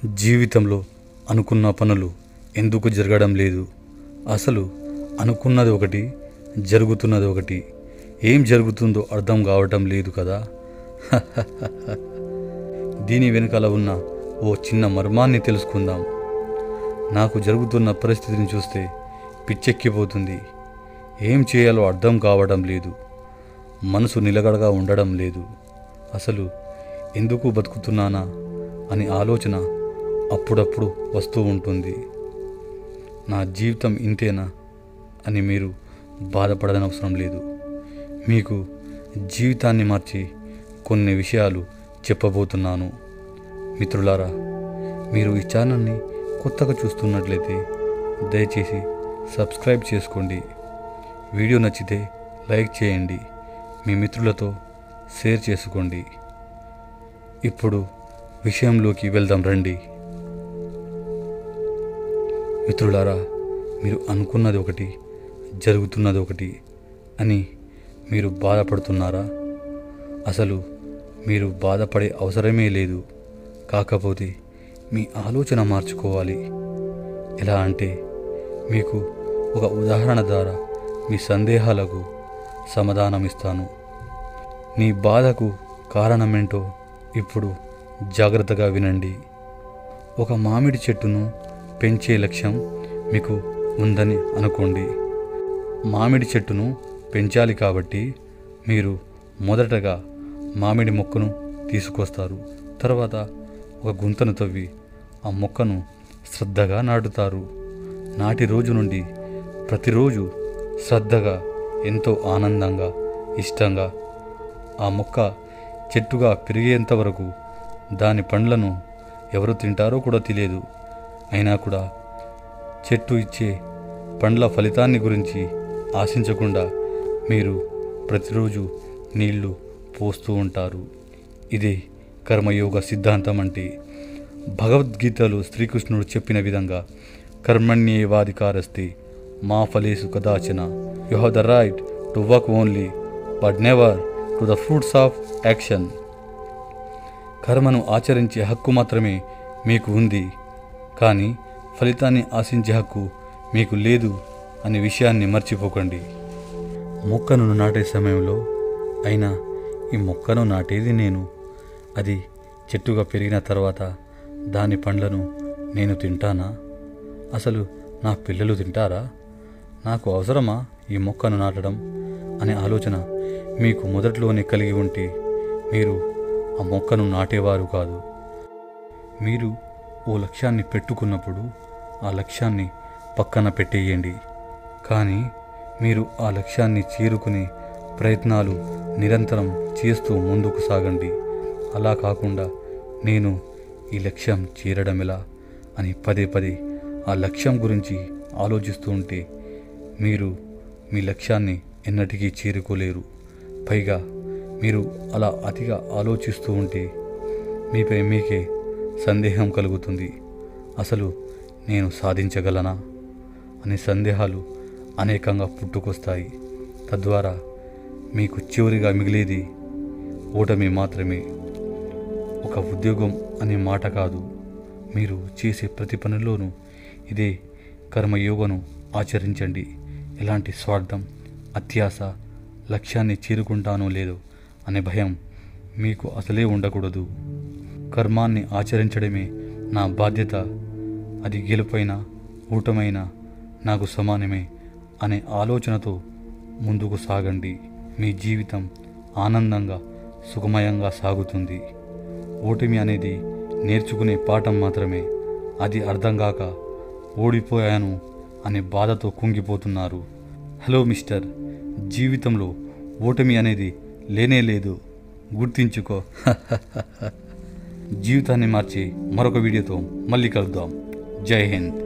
జీవితంలో అనుకున్న పనులు ఎందుకు జరగడం లేదు? అసలు అనుకున్నది ఒకటి, జరుగుతున్నది ఒకటి. ఏం జరుగుతుందో అర్థం కావటం లేదు కదా. దీని వెనుకాల ఉన్న ఓ చిన్న మర్మాన్ని తెలుసుకుందాం. నాకు జరుగుతున్న పరిస్థితిని చూస్తే పిచ్చెక్కిపోతుంది. ఏం చేయాలో అర్థం కావడం లేదు. మనసు నిలకడగా ఉండడం లేదు. అసలు ఎందుకు బతుకుతున్నానా అని ఆలోచన అప్పుడప్పుడు వస్తూ ఉంటుంది. నా జీవితం ఇంతేనా అని మీరు బాధపడనవసరం లేదు. మీకు జీవితాన్ని మార్చి కొన్ని విషయాలు చెప్పబోతున్నాను. మిత్రులారా, మీరు ఈ ఛానల్ని కొత్తగా చూస్తున్నట్లయితే దయచేసి సబ్స్క్రైబ్ చేసుకోండి. వీడియో నచ్చితే లైక్ చేయండి. మీ మిత్రులతో షేర్ చేసుకోండి. ఇప్పుడు విషయంలోకి వెళ్దాం రండి. మిత్రులారా, మీరు అనుకున్నది ఒకటి, జరుగుతున్నది ఒకటి అని మీరు బాధపడుతున్నారా? అసలు మీరు బాధపడే అవసరమే లేదు. కాకపోతే మీ ఆలోచన మార్చుకోవాలి. ఎలా అంటే, మీకు ఒక ఉదాహరణ ద్వారా మీ సందేహాలకు సమాధానమిస్తాను. మీ బాధకు కారణమేంటో ఇప్పుడు జాగ్రత్తగా వినండి. ఒక మామిడి చెట్టును పెంచే లక్ష్యం మీకు ఉందని అనుకోండి. మామిడి చెట్టును పెంచాలి కాబట్టి మీరు మొదటగా మామిడి మొక్కను తీసుకొస్తారు. తర్వాత ఒక గుంతను తవ్వి ఆ మొక్కను శ్రద్ధగా నాటుతారు. నాటి రోజు నుండి ప్రతిరోజు శ్రద్ధగా, ఎంతో ఆనందంగా, ఇష్టంగా ఆ మొక్క చెట్టుగా పెరిగేంత వరకు దాని పండ్లను ఎవరు తింటారో కూడా తెలియదు. అయినా కూడా చెట్టు ఇచ్చే పండ్ల ఫలితాన్ని గురించి ఆశించకుండా మీరు ప్రతిరోజు నీళ్లు పోస్తూ ఉంటారు. ఇదే కర్మయోగ సిద్ధాంతం అంటే. భగవద్గీతలో శ్రీకృష్ణుడు చెప్పిన విధంగా కర్మణ్యేవాధికారస్తే మా ఫలేషు కదాచన. You have the right to work only but never to the fruits of action. కర్మను ఆచరించే హక్కు మాత్రమే మీకు ఉంది, కానీ ఫలితాన్ని ఆశించే హక్కు మీకు లేదు అనే విషయాన్ని మర్చిపోకండి. మొక్కను నాటే సమయంలో అయినా ఈ మొక్కను నాటేది నేను, అది చెట్టుగా పెరిగిన తర్వాత దాని పండ్లను నేను తింటానా? అసలు నా పిల్లలు తింటారా? నాకు అవసరమా ఈ మొక్కను నాటడం అనే ఆలోచన మీకు మొదట్లోనే కలిగి ఉంటే మీరు ఆ మొక్కను నాటేవారు కాదు. మీరు ఓ లక్ష్యాన్ని పెట్టుకున్నప్పుడు ఆ లక్ష్యాన్ని పక్కన పెట్టేయండి. కానీ మీరు ఆ లక్ష్యాన్ని చేరుకునే ప్రయత్నాలు నిరంతరం చేస్తూ ముందుకు సాగండి. అలా కాకుండా నేను ఈ లక్ష్యం చేరడం ఎలా అని పదే పదే ఆ లక్ష్యం గురించి ఆలోచిస్తూ ఉంటే మీరు మీ లక్ష్యాన్ని ఎన్నటికీ చేరుకోలేరు. పైగా మీరు అలా అతిగా ఆలోచిస్తూ ఉంటే మీపై మీకే సందేహం కలుగుతుంది. అసలు నేను సాధించగలనా అనే సందేహాలు అనేకంగా పుట్టుకొస్తాయి. తద్వారా మీకు చివరిగా మిగిలేది ఓటమి మాత్రమే. ఒక ఉద్యోగం అనే మాట కాదు, మీరు చేసే ప్రతి పనిలోనూ ఇదే కర్మయోగను ఆచరించండి. ఎలాంటి స్వార్థం, అత్యాశ, లక్ష్యాన్ని చేరుకుంటానో లేదో అనే భయం మీకు అసలే ఉండకూడదు. కర్మాన్ని ఆచరించడమే నా బాధ్యత, అది గెలుపైనా ఓటమైనా నాకు సమానమే అనే ఆలోచనతో ముందుకు సాగండి. మీ జీవితం ఆనందంగా, సుఖమయంగా సాగుతుంది. ఓటమి అనేది నేర్చుకునే పాఠం మాత్రమే. అది అర్థం కాక ఓడిపోయాను అనే బాధతో కుంగిపోతున్నారు. హలో మిస్టర్, జీవితంలో ఓటమి అనేది లేనే లేదు, గుర్తించుకో. జీవితాన్ని మార్చి మరొక వీడియోతో మళ్ళీ కలుద్దాం. జై హింద్.